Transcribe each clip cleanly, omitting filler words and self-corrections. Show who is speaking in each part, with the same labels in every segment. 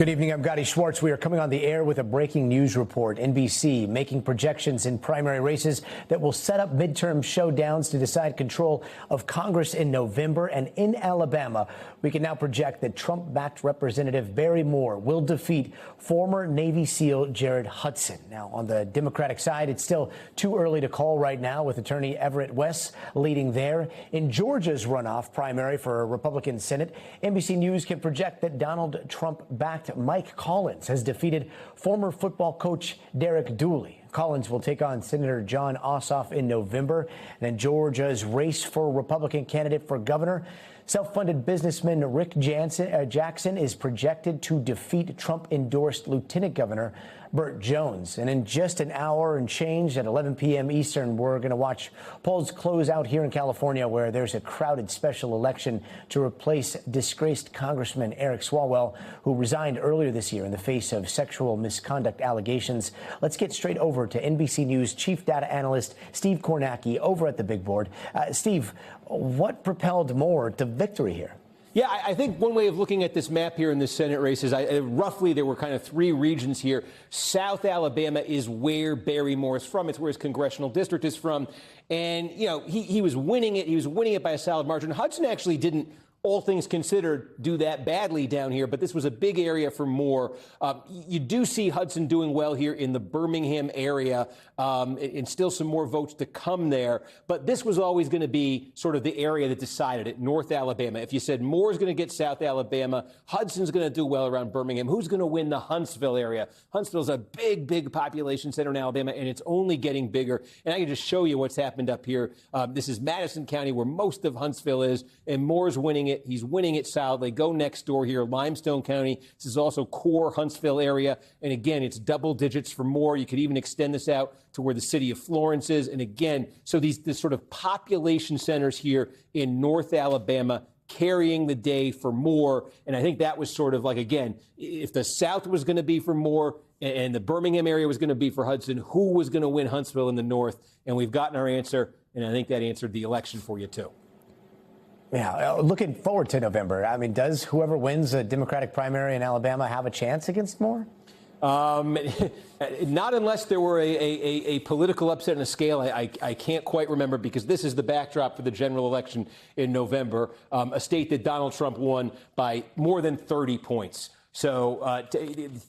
Speaker 1: Good evening. I'm Gotti Schwartz. We are coming on the air with a breaking news report. NBC making projections in primary races that will set up midterm showdowns to decide control of Congress in November. And in Alabama, we can now project that Trump-backed Representative Barry Moore will defeat former Navy SEAL Jared Hudson. Now, on the Democratic side, it's still too early to call right now, with attorney Everett West leading there. In Georgia's runoff primary for a Republican Senate, NBC News can project that Donald Trump-backed Mike Collins has defeated former football coach Derek Dooley. Collins will take on Senator John Ossoff in November. And in Georgia's race for Republican candidate for governor, self-funded businessman Rick Jackson is projected to defeat Trump-endorsed Lieutenant Governor Burt Jones. And in just an hour and change at 11 p.m. Eastern, we're going to watch polls close out here in California, where there's a crowded special election to replace disgraced Congressman Eric Swalwell, who resigned earlier this year in the face of sexual misconduct allegations. Let's get straight over to NBC News chief data analyst Steve Kornacki over at the big board. Steve, what propelled Moore to victory here?
Speaker 2: Yeah, I think one way of looking at this map here in the Senate race is roughly there were kind of three regions here. South Alabama is where Barry Moore is from. It's where his congressional district is from. And, you know, he was winning it. He was winning it by a solid margin. Hudson actually didn't, all things considered, do that badly down here, but this was a big area for Moore. You do see Hudson doing well here in the Birmingham area, and still some more votes to come there. But this was always going to be sort of the area that decided it, North Alabama. If you said Moore's going to get South Alabama, Hudson's going to do well around Birmingham, who's going to win the Huntsville area? Huntsville's a big, big population center in Alabama, and it's only getting bigger. And I can just show you what's happened up here. This is Madison County, where most of Huntsville is, and Moore's winning it. He's winning it solidly. Go next door here, Limestone County. This is also core Huntsville area. And again, it's double digits for Moore. You could even extend this out to where the city of Florence is. And again, so these sort of population centers here in North Alabama carrying the day for Moore. And I think that was sort of like, again, if the South was going to be for Moore and the Birmingham area was going to be for Hudson, who was going to win Huntsville in the North? And we've gotten our answer. And I think that answered the election for you, too.
Speaker 1: Yeah, looking forward to November. I mean, does whoever wins a Democratic primary in Alabama have a chance against Moore?
Speaker 2: Not unless there were a political upset on a scale I can't quite remember, because this is the backdrop for the general election in November, a state that Donald Trump won by more than 30 points. So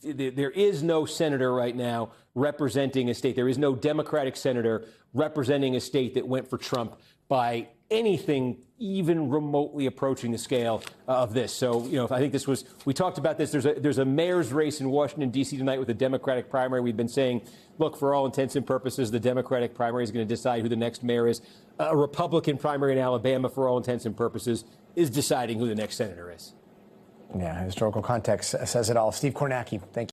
Speaker 2: there is no senator right now representing a state. There is no Democratic senator representing a state that went for Trump by anything even remotely approaching the scale of this. So, you know, I think this was, we talked about this. There's a mayor's race in Washington, D.C. tonight with a Democratic primary. We've been saying, look, for all intents and purposes, the Democratic primary is going to decide who the next mayor is. A Republican primary in Alabama, for all intents and purposes, is deciding who the next senator is.
Speaker 1: Yeah, historical context says it all. Steve Kornacki, thank you.